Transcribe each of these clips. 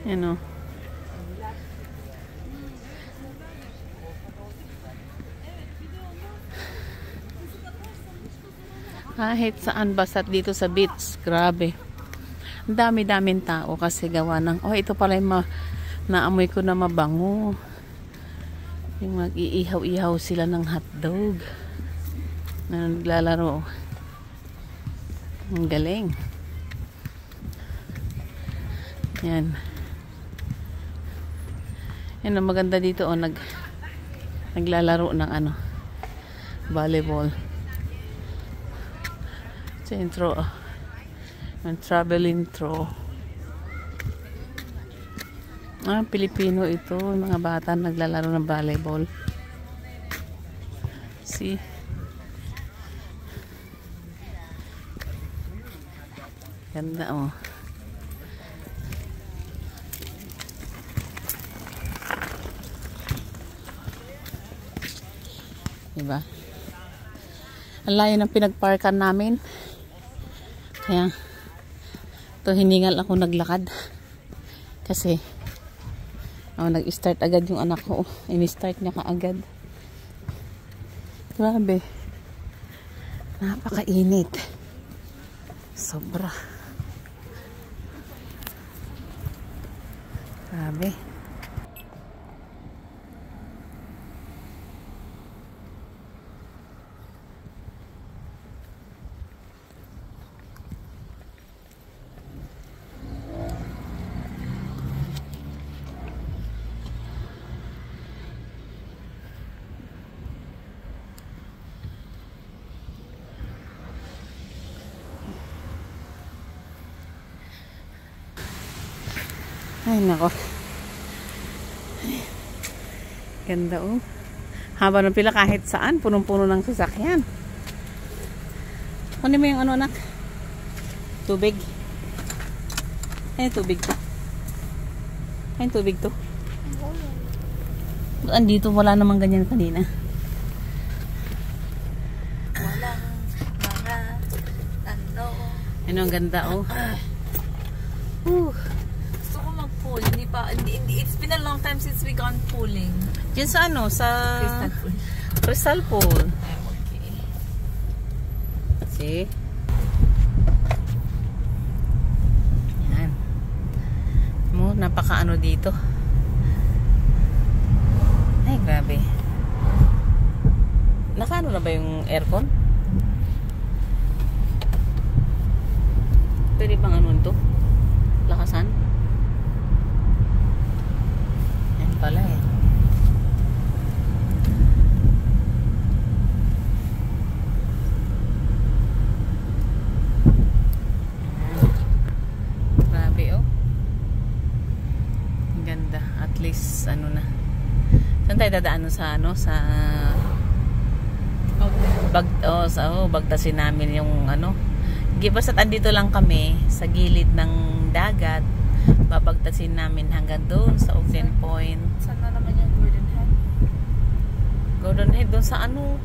Yan o. Kahit saan basta't dito sa beach. Grabe. Ang dami-daming tao kasi gawa ng, oh, ito pala yung naamoy ko na mabango. Yung mag-iihaw-ihaw sila ng hotdog. Na naglalaro. Ang galing. Yan. Yan ang maganda dito, oh, naglalaro ng ano, volleyball. Intro, ang traveling throw. Pilipino ito, yung mga bata naglalaro ng volleyball. See? Ganda, oh. Diba? Ang layo ng pinagparkan namin. Kaya, ito hiningal ako naglakad. Kasi, nag-start agad yung anak ko. Ini-start niya kaagad. Grabe. Napakainit. Sobra. Grabe. Ay, nako. Ganda, oh. Haba ng pila kahit saan. Punong-puno ng sasakyan. Kunin mo yung ano, anak? Tubig. Ay, tubig to. Ay, tubig to. Andito, wala namang ganyan kanina. Walang mga ano. Ano, ang ganda, oh. Hindi, it's been a long time since we gone pooling. Diyan sa ano? Sa Crystal pool. Crystal pool. Okay. See? Yan. Mo, napaka-ano dito. Ay, grabe. Naka-ano na ba yung aircon? Pwede bang ano ito? Lakasan? Pala eh. Grabe, oh. Ang ganda. At least ano na. Saan tayo dadaan sa ano? Sa Bagtasin namin yung ano. Basta't andito lang kami sa gilid ng dagat. Babagtasin namin hanggang doon sa Ogden Point. Saan na naman yung Gordon Head? Gordon Head doon sa ano?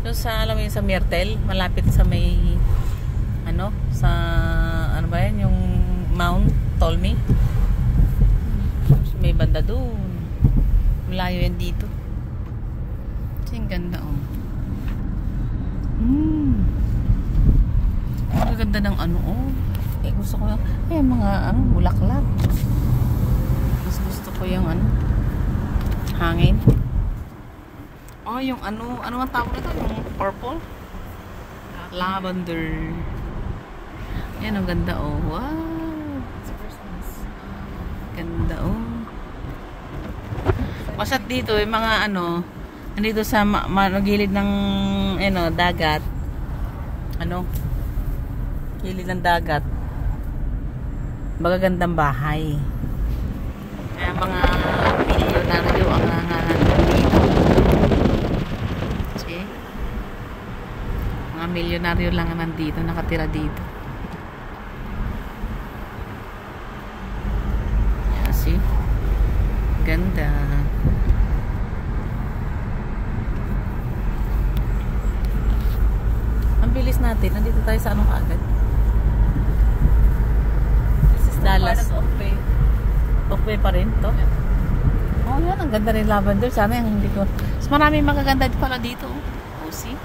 Doon sa, alam mo yun, sa Myrtle. Malapit sa may ano? Sa, ano ba yan? Yung Mount Tolmi. May banda doon. Malayo yan dito. Kasi ang ganda, oh. Ang ganda ng ano, oh. Gusto ko yung mga ano, bulaklak. Mas gusto ko yung ano, hangin. Oh, yung ano ang tawag nito? Yung purple? Lavender. Yan, ang ganda, oh. Wow. Ganda, oh. Masat dito, yung mga ano, nandito sa gilid ng ano, dagat. Ano? Gilid ng dagat. Magagandang bahay. Kaya mga milyonaryo ang nangangalan dito. See? Mga milyonaryo lang ang nandito, nakatira dito. Yeah, see? Ganda. Ang bilis natin. Nandito tayo sa anong kaagad? Dallas. Subway pa rin to. Oh, yan. Ang ganda rin lavender. Sana yung hindi ko. Mas maraming magaganda pala dito. Oh, see?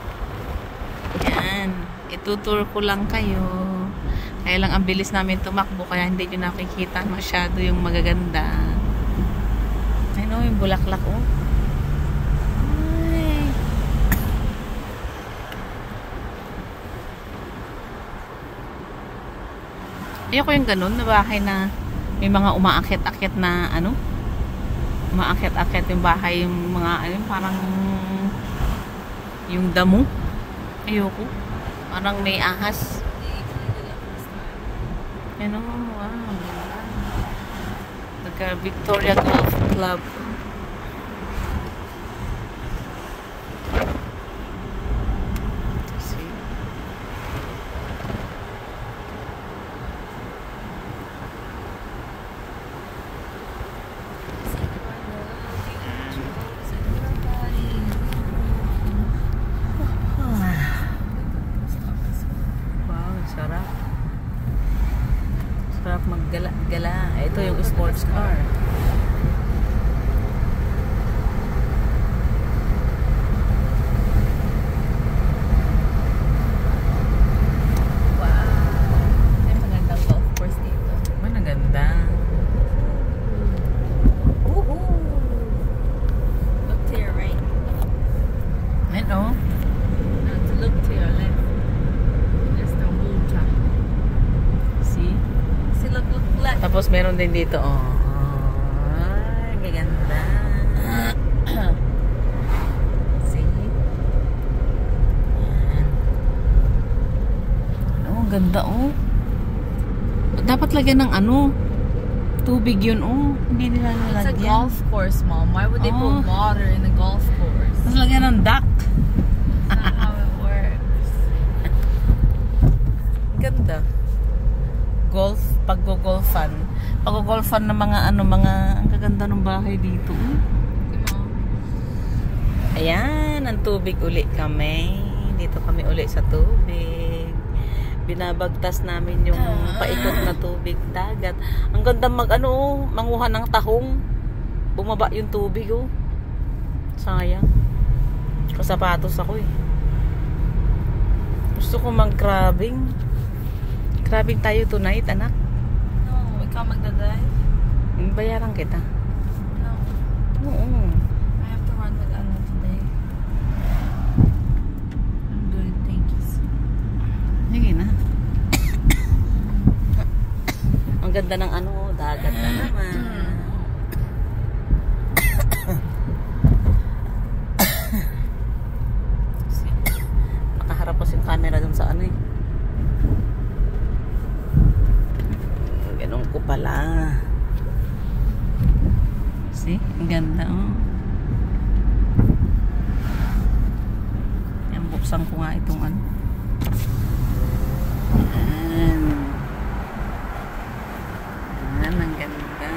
Yan. Itutur ko lang kayo. Kaya lang ang bilis namin tumakbo. Kaya hindi nyo nakikita masyado yung magaganda. Ayun o, yung bulaklak o. Ay. Ayoko yung ganun na bahay na may mga umaakit-akit na ano. Umaakit-akit yung bahay, yung mga ano, parang yung damo. Ayoko. Parang may ahas. Yan o, wow. Victoria Golf Club. See? Wow, sarap. Sarap maggala-gala. Ito yung sports car. May magandang golf course dito. Maganda. Look to your right. Ayun o. Now to look to your left. There's the rooftop. See? See, look left. Tapos meron din dito, oh. Ay, gaganda. See? Yan. Oh, ang ganda, oh. Dapat lagyan ng ano, tubig yun, oh. Hindi nila It's a nalagyan. golf course, Mom. Why would they Oh. put water in a golf course? Tapos lagyan ng duck. That's not how it works. Ganda. Golf, pag-golfan. Pag-golfan ng mga ano, mga, ang gaganda ng bahay dito. Okay, Mom. Ayan, ang tubig uli kami. Dito kami uli sa tubig. Binabagtas namin yung paikot na tubig dagat. Ang ganda manguha ng tahong. Bumaba yung tubig, oh. Sayang. Kasapatos ako, eh. Gusto ko mag-crabbing. Crabbing tayo tonight, anak. No, ikaw magdadrive? Bayaran kita. No. Oo. I have to run with Anna today. I'm good, thank you. Sige na. Ang ganda ng ano, dagat na naman. Nakaharap pa yung camera dun sa ano, eh. Ganun ko pala. See? Ang ganda, oh. Yan, buksan ko nga itong ano. Ayan. Ayan, ang ganda.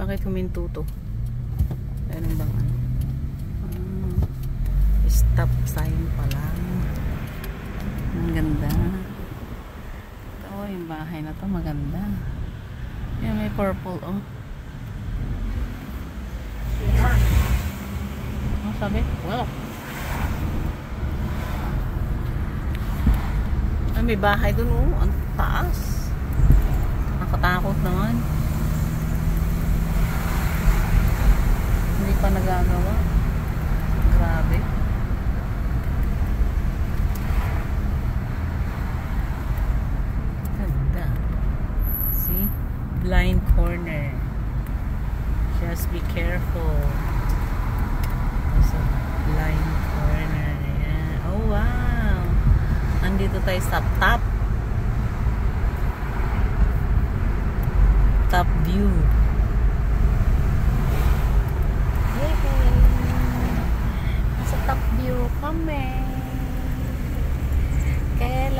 Bakit huminto to? Ano bang ano? Stop sign pala. Ang ganda. Ito, yung bahay na to maganda. Yan, may purple, oh. Ano sabi? Wow. Ay, may bahay dun, oh. Ang taas. Nakatakot naman. Hindi pa nagagawa. Grabe. Ganda. See? Blind corner. Just be careful. There's a blind corner. Ayan. Oh, wow. Andito tayo sa top. Top view. Nasa top view kami.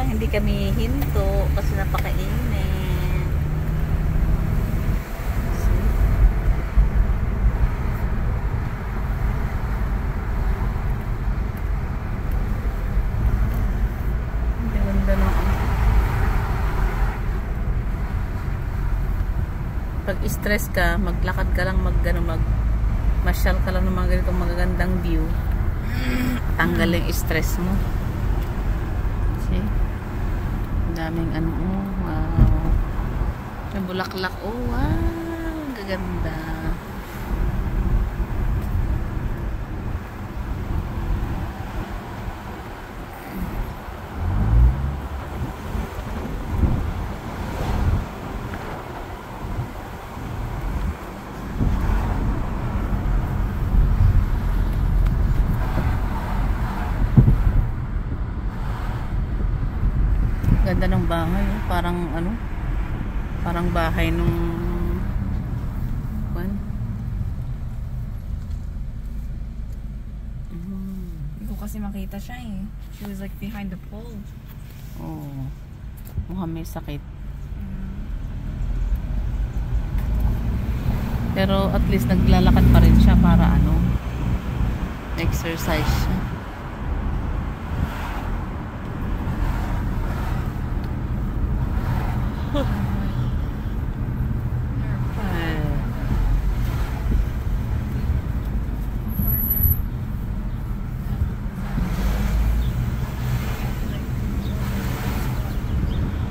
lang hindi kami hinto kasi napakainit. See? Ang ganda ng pag stress ka, maglakad ka lang, masyal ka lang ng mga ganitong magagandang view. Tanggal yung stress mo. See? Ang daming ano, oh, wow. May bulaklak, oh, wow. Ang gaganda. Ganda ng bahay, oh. Parang ano, parang bahay nung Hindi ko kasi makita siya eh. She was like behind the pole. oh, mukhang may sakit. Pero at least naglalakad pa rin siya para ano, exercise siya.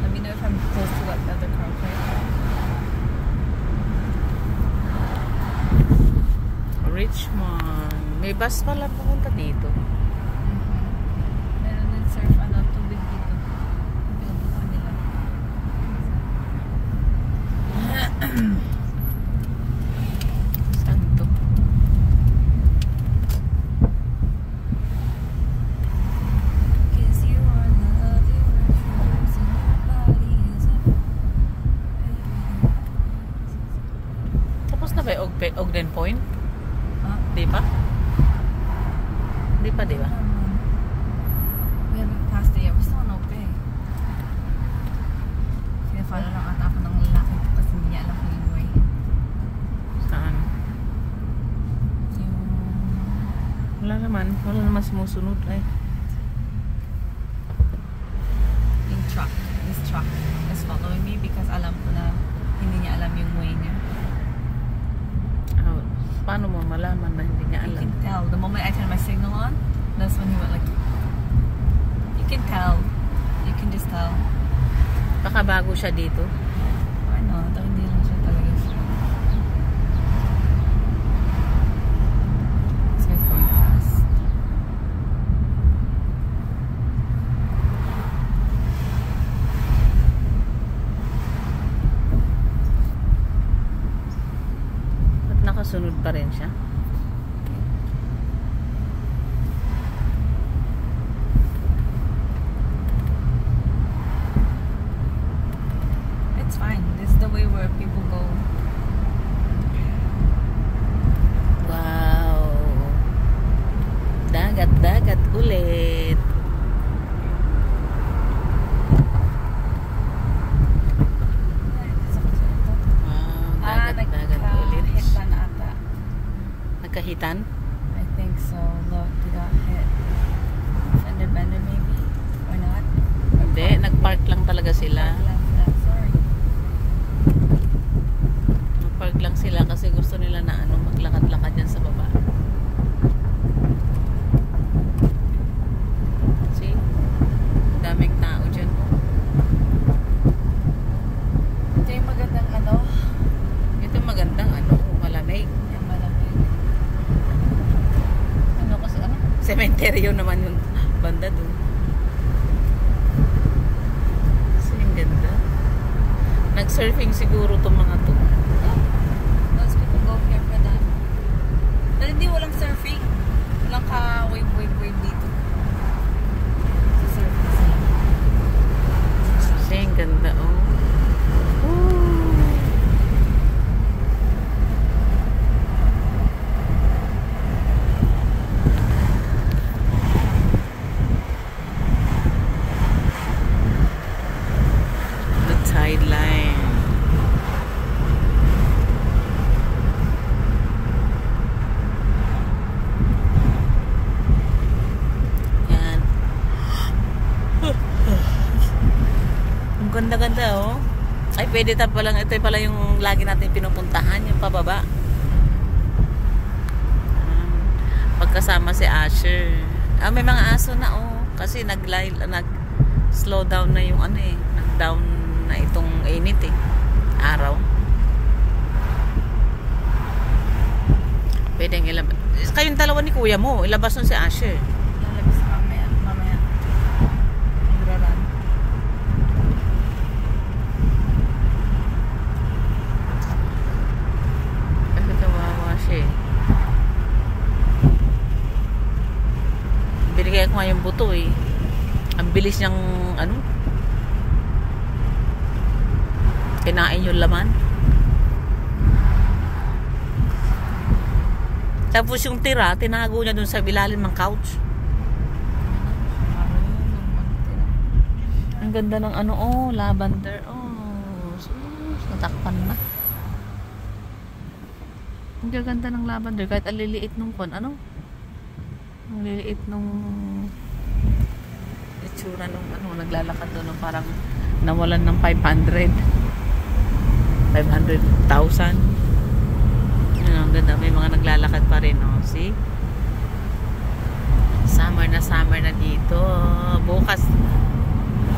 Let me know if I'm close to like the other car, okay? Richmond. May bus pala pupunta dito. Meron din surf, ano, tubig dito. Pinupunta nila. Saan to? Cause you are love, you refuse, and your body is a Tapos na ba yung Ogden Point? Huh? Di ba? Di pa, di ba? We haven't passed it yet. We're still on Ope. Sinafollow lang ata ako ng lalaki ko kasi hindi niya alam kung yung way. Saan? Yung... Wala naman sumusunod eh. Yung truck. This truck is following me because alam ko na hindi niya alam yung way niya. Oh, paano mo malaman na hindi niya You alam? can tell. The moment I turn my signal on, that's when he went like... You can tell. You can just tell. Baka bago siya dito. I know. Hindi lang siya talaga siya. This guy's going fast. At nakasunod pa rin siya. It's fine. This is the way where people go. Wow. Dagat ulit. Wow, dagat ulit. Nagka-hit na ata. Nagkahitan? I think so. Look, they got hit. Fender bender maybe? Or not? Hindi, nagpark lang talaga sila. Sorry. Nagpark lang sila kasi gusto nila na ano, maglakad-lakad yan sa baba. See? Daming tao dyan. Ito yung magandang ano. Ito magandang ano, malamig. Yung malamig. Ano kasi ano? Cementerio naman yung banda doon. Kasi ang ganda. Nag-surfing siguro itong mga to. Those people go here for that. Pero hindi walang surfing. Walang ka-wave dito. So surfing sila. Kasi ang ganda, oh. Ooh. ganda-ganda oh. Ay, pwede ta palang, ito pala yung lagi natin pinupuntahan, yung pababa. Pagkasama si Asher. May mga aso na oh. Kasi nag-slow down na yung ano eh. Nag-down na itong init eh. Araw. Pwedeng ilabas. Kayong dalawa ni kuya mo, ilabas nun si Asher. Lalabas mamaya. Magraran. Kasi kawawa siya eh. Binigay ko nga yung buto eh. Ang bilis niyang ano, kinain yung laman. Tapos yung tira, tinago niya dun sa ilalim ng couch. Ang ganda ng ano, oh, lavender. Oh, natakpan na. Ang ganda ng lavender. Kahit ang liliit nung ano? Ang liliit nung itsura nung ano, naglalakad doon, parang nawalan ng 500,000. Ang ganda, may mga naglalakad pa rin, oh. See? Summer na dito. Bukas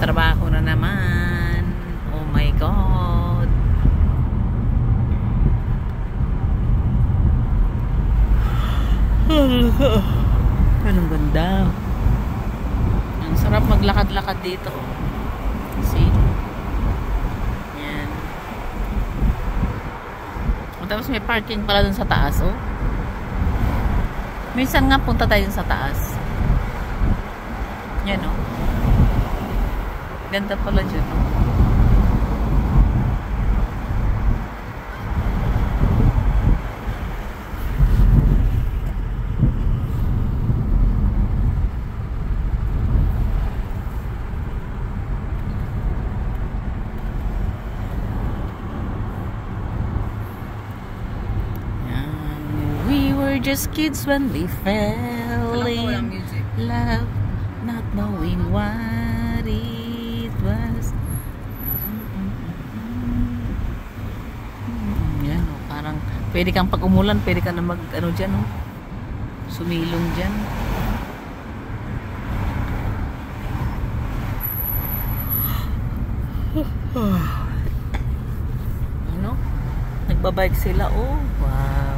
trabaho na naman. Oh my God. Anong ganda. Ang sarap maglakad-lakad dito. See? Yan. Tapos may parking pala dun sa taas, oh. Minsan nga punta tayo sa taas. Yan, oh. Ganda pala dyan, oh. Just kids when we fell in love, not knowing what it was. Yan, oh, parang pwede kang pag umulan, pwede ka na mag ano dyan, oh, sumilong dyan. Ano? Nagbabike sila, oh. Wow.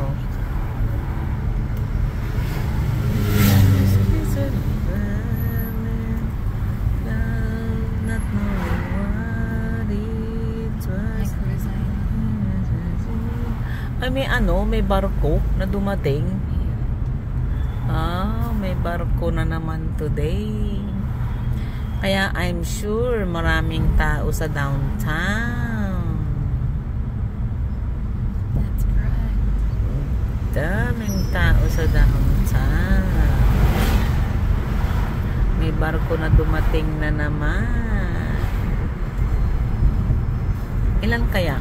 Ay, may barko na dumating. May barko na naman today. Kaya I'm sure maraming tao sa downtown. That's correct. Daming tao sa downtown. May barko na dumating na naman. Ilan kaya?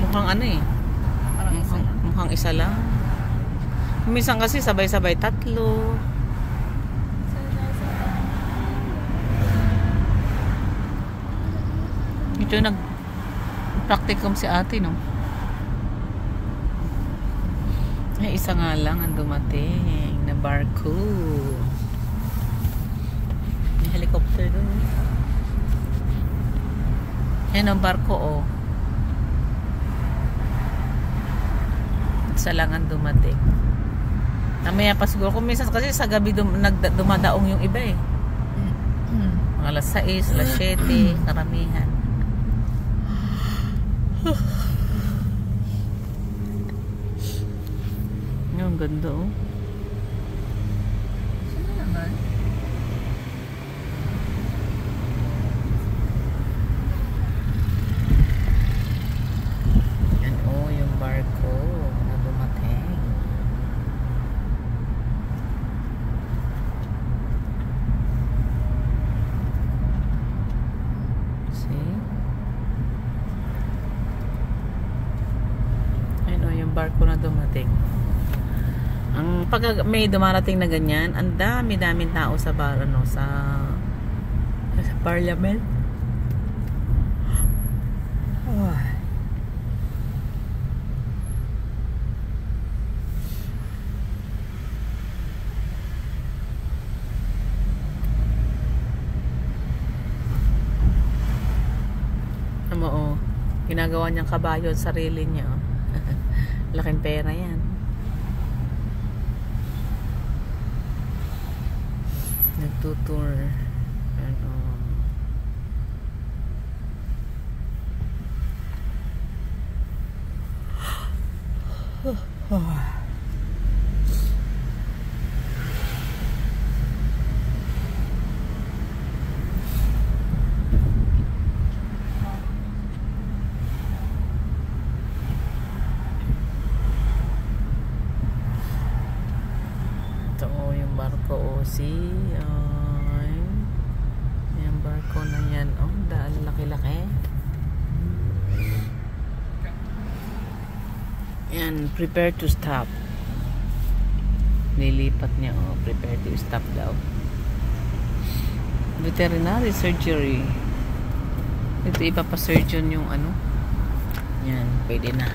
Mukhang ano eh. Mukhang isa lang. Minsan kasi sabay-sabay tatlo. Ito nag-practicum si ate, no? Ay, isa nga lang ang dumating na barko. May helicopter doon. Yan ang barko, oh. Isa lang ang dumating. Namaya pa siguro. Kung minsan kasi sa gabi dumadaong yung iba eh. Mga alas 6, alas 7, karamihan. Ang ganda, oh. Sino naman? Yan, oh, yung barko na dumating. See? Yan, oh, yung barko na dumating. Ang pag may dumarating na ganyan, ang dami-daming tao sa sa parliament. ginagawa niyang kabayo at sarili niya. Oh. Laking pera yan. Nagtutour. Ano. Ito yung barko Osi. Yung barko na yan. Oh, dahil laki-laki. Yan, prepare to stop. Nilipat niya, oh, prepare to stop daw. Veterinary surgery. Ito ipapasurgeon yung ano. Yan, pwede na.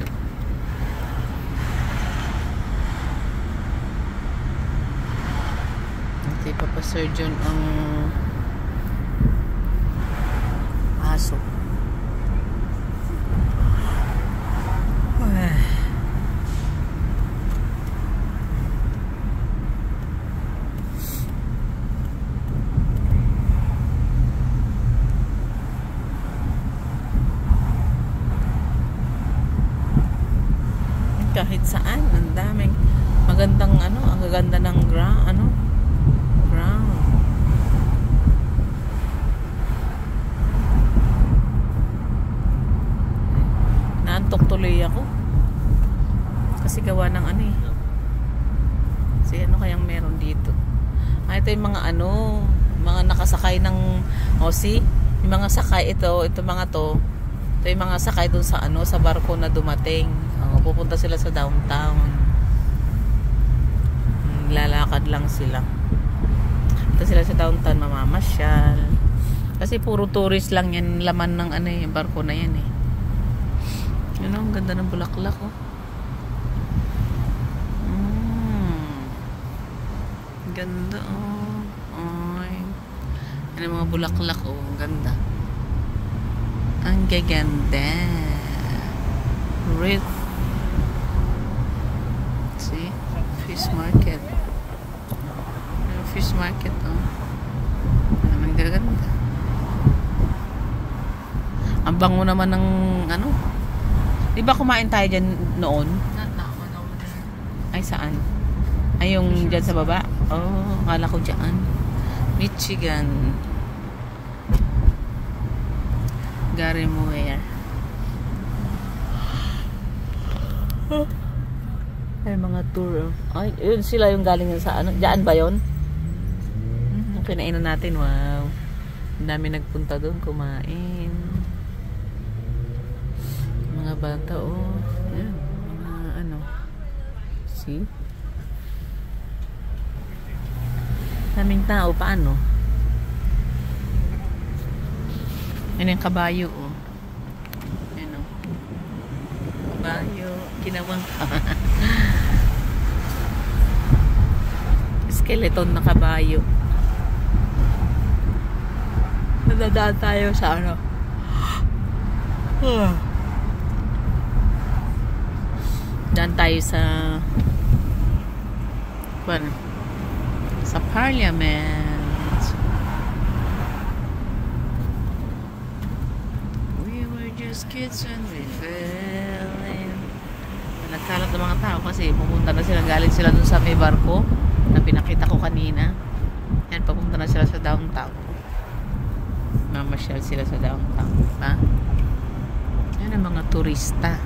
Ito ipapasurgeon ang aso. Kahit saan, ang daming magandang ano, ang gaganda ng ground. Naantok tuloy ako. Kasi gawa ng ano eh. Kasi ano kayang meron dito? Ito yung mga ano, mga nakasakay ng Osi. Yung mga sakay ito mga to. Ito yung mga sakay dun sa ano, sa barko na dumating. Pupunta sila sa downtown. Lalakad lang sila. Punta sila sa downtown, mamamasyal. Kasi puro tourist lang yan, laman ng ano eh, barko na yan eh. Yun, ang ganda ng bulaklak oh. Ganda oh. Ay. Ano mga bulaklak oh, ang ganda. Ang gaganda. Red. See? Fish market. Fish market oh. Ang gaganda. Ang bango naman ng ano. Di ba kumain tayo dyan noon? Ay saan? Ay yung dyan sa baba? Oh, akala ko dyan. Michigan. Gary Moore. Ay mga tour. Ay, yun sila yung galing sa ano. Diyan ba yun? Kinainan natin. Wow. Ang dami nagpunta doon kumain. Mga bata oh. Yan. Mga ano. See? Daming tao. Paano? Yan yung kabayo oh. Yan oh. Kabayo. Kinawang skeleton na kabayo. Nadadaan tayo sa ano. Daan tayo sa ano, sa Parliament. We were just kids and we fell in. Nagkalat ng mga tao kasi pupunta na sila, galing sila dun sa may barko na pinakita ko kanina. Yan, papunta na sila sa downtown. Mamasyal sila sa downtown, ha? Yan ang mga turista.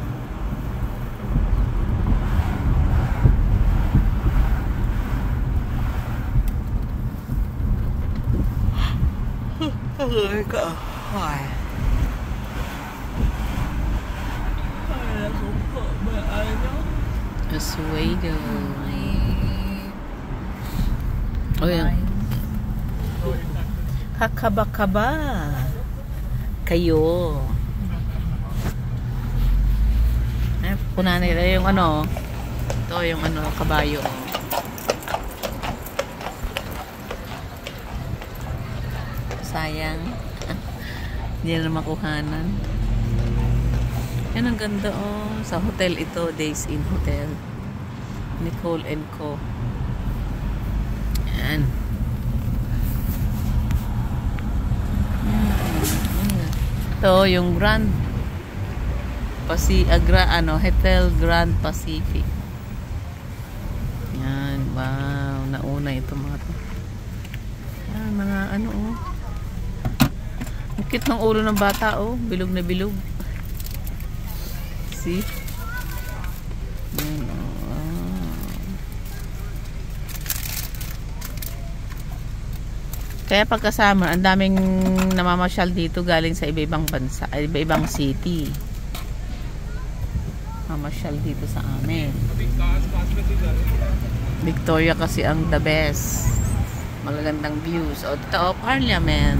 Oswego. Oh yan. Kakaba-kaba. Kayo. Punan nila yung ano. Ito yung ano, kabayo. Sayang. Hindi na makuhanan. Yan ang ganda oh. Sa hotel ito, Days Inn Hotel. Nicole & Co. Yan. Ito yung Grand Hotel Grand Pacific. Yan, wow, nauna ito mga to. Yan, mga ano oh. Ang cute ng ulo ng bata oh, bilog na bilog. See? Yan, oh. Kaya pagkasama, ang daming namamasyal dito galing sa iba-ibang bansa, iba-ibang city. Mamasyal dito sa amin. Victoria kasi ang the best. Magagandang views. O, ito, Parliament.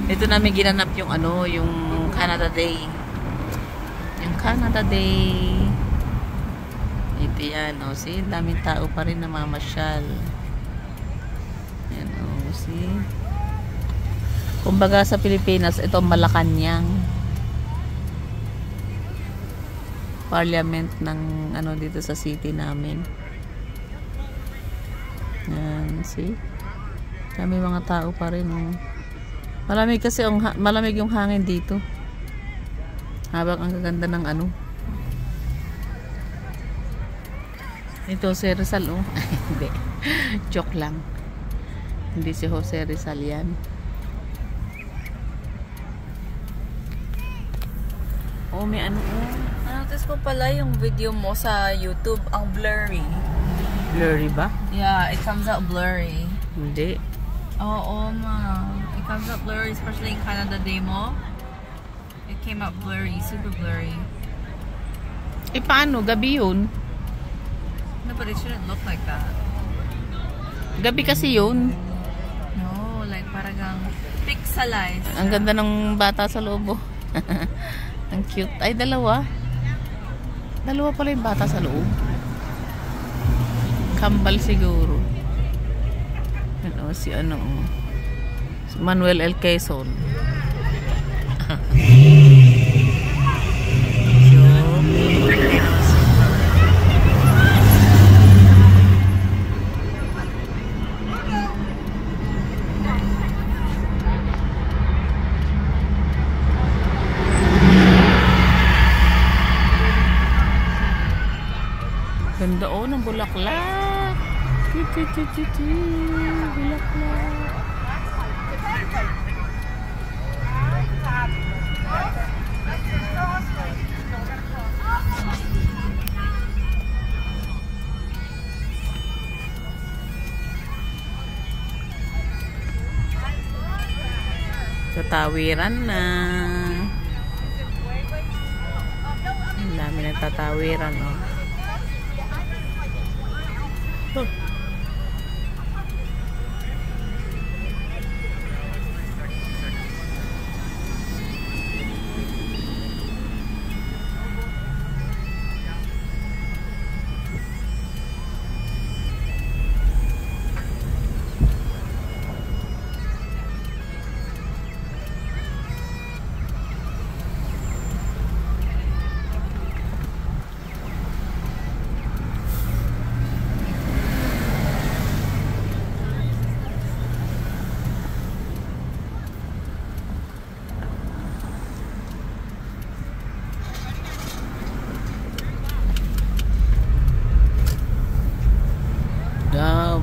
Dito namin ginanap yung ano, yung Canada Day. Yung Canada Day. Ito yan, o. See, daming tao pa rin namamasyal. Yan, o. See? Kumbaga sa Pilipinas, ito Malacanang. Parliament ng ano dito sa city namin. Yan, see? Kami mga tao pa rin, oh. Malamig kasi malamig yung hangin dito. Habang ang gaganda ng ano. Ito si Rizal, oh. Hindi. Joke lang. Hindi si Jose Rizal yan. Oh, may ano, oh. Notice ko pala yung video mo sa YouTube, ang blurry. Blurry ba? Yeah, it comes out blurry. Hindi. Oo, ma. It comes out blurry, especially in Canada Day mo. It came out blurry, super blurry. Eh, paano? Gabi yun. No, but it shouldn't look like that. Gabi kasi yun. No, like parang pixelized. Ang ganda ng bata sa loob, oh. Ang cute. Ay, dalawa. Dalawa pala yung bata sa loob. Kambal siguro. Ano, si ano, si Manuel L. Quezon. Ganda oh ng bulaklak. Bulaklak. Sa tawiran na. Ang dami ng tatawiran, oh.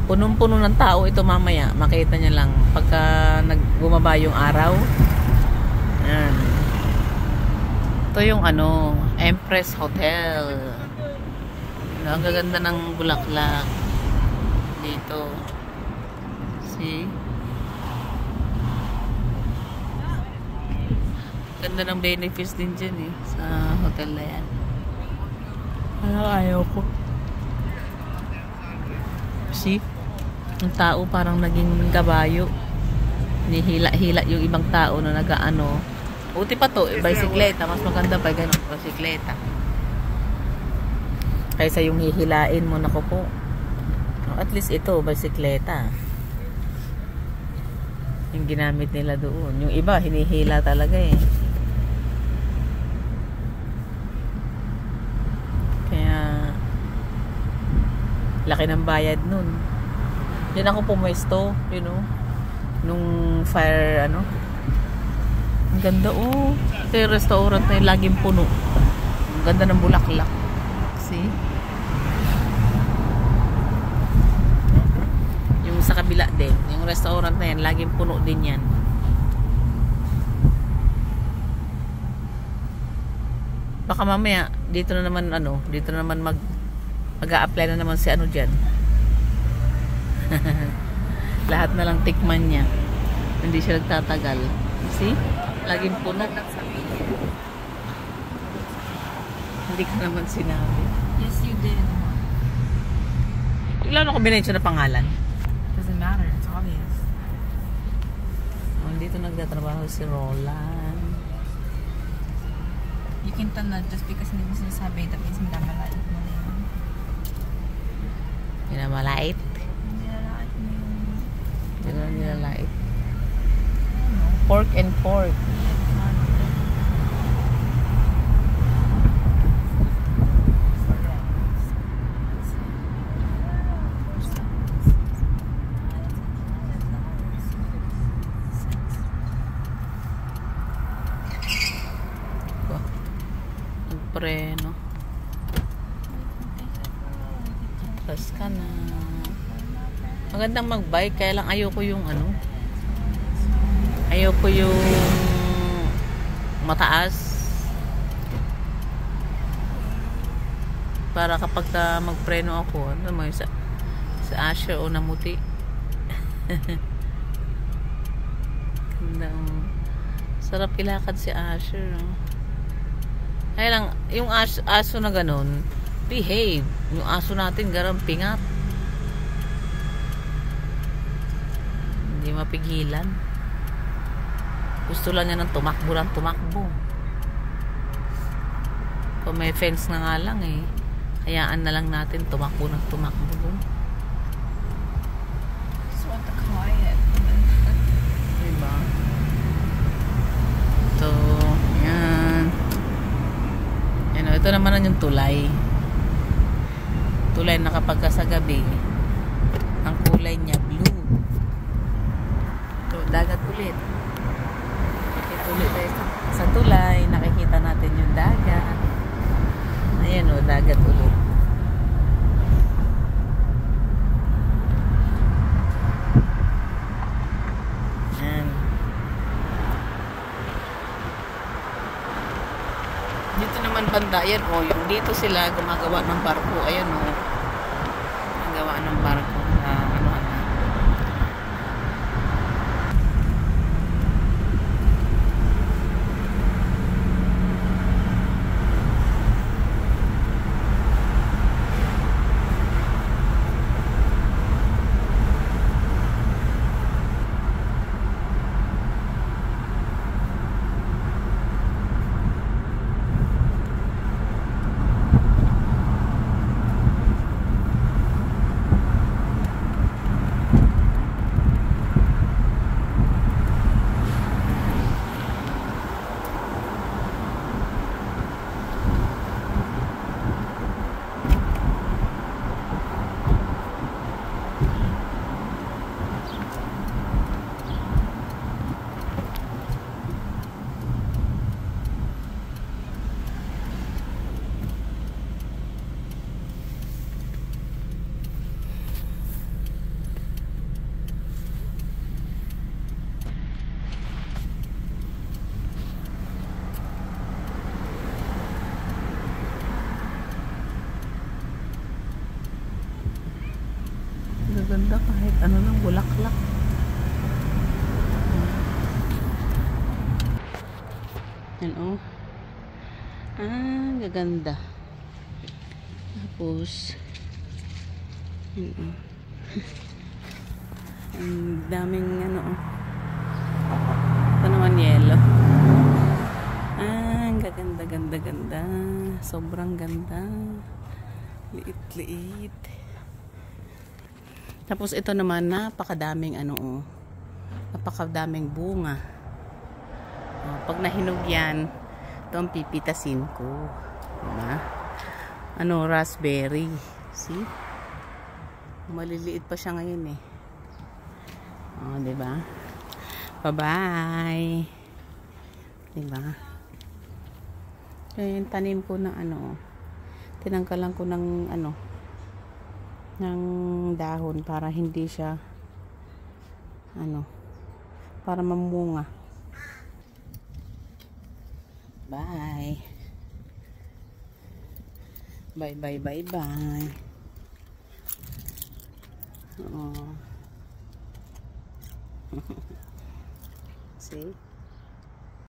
Punong-puno ng tao ito mamaya. Makita niya lang pagka nagbumaba yung araw. Yan. Ito yung ano, Empress Hotel. Ang gaganda ng bulaklak dito. See? Ganda ng benefits din dyan eh sa hotel na yan. Ayaw ko. See? Ang tao parang naging gabayo. Nihila-hila yung ibang tao na nag-ano. Buti pa to, bisikleta. Mas maganda pa ganun, bisikleta. Kaysa yung hihilain mo, naku po. At least ito, bisikleta. Yung ginamit nila doon. Yung iba, hinihila talaga eh. Laki ng bayad nun. Yan ako pumwesto, you know. Nung fire, ano. Ang ganda, oh. Ito yung restaurant na yung laging puno. Ang ganda ng bulaklak. See? Yung sa kabila din. Yung restaurant na yan, laging puno din yan. Baka mamaya, dito na naman, ano, dito na naman mag-a-apply na naman si ano dyan. Lahat na lang tikman niya. Hindi siya nagtatagal. See? Laging puno. Hindi ka naman sinabi. Yes, you did. Ilan ako binensyo na pangalan? Doesn't matter. It's obvious. Oh, dito nagtatrabaho si Roland. You can tell na just because hindi mo sinasabi, that means minamalait mo na yun. Minamalait? Nilalait mo yun. Hindi ko na nilalait. Pork and pork. Preno. Atras ka na. Magandang mag-bike, kaya lang ayoko yung ano. Ayoko yung mataas. Para kapag magpreno ako, ano mo, sa Asher o namuti. Sarap ilakad si Asher, no? Kaya lang, yung aso na ganun, behave. Yung aso natin, garang pingat. Hindi mapigilan. Gusto lang niya ng tumakbo lang tumakbo. Kung may fence na nga lang eh, hayaan na lang natin tumakbo ng tumakbo. Just want the quiet. Diba? Ito, yan. Ano, ito naman yung tulay. Tulay na kapag sa gabi, ang kulay niya blue. Ito, dagat ulit. Ito ulit tayo sa tulay. Nakikita natin yung dagat. Ayan o, dagat ulit. Dito naman banda, yan o, yung dito sila gumagawa ng barko, ayan o, gumagawa ng barko na ano. Ganda kahit ano lang, bulaklak. Yan o. Gaganda. Tapos yan o. Ang daming ano o. Ito naman yellow. Gaganda, ganda, ganda. Sobrang ganda. Liit, liit. Tapos ito naman, napakadaming ano oh. Napakadaming bunga. Oh, pag nahinog yan, ito ang pipitasin ko. Diba? Ano, raspberry. See? Maliliit pa siya ngayon eh. Oh, 'di ba? Bye-bye. 'Di ba? Yung tanim ko ng ano, tinanggalan ko ng ano, ng dahon para hindi siya ano, para mamunga. Bye. Bye bye bye bye. Oh. See?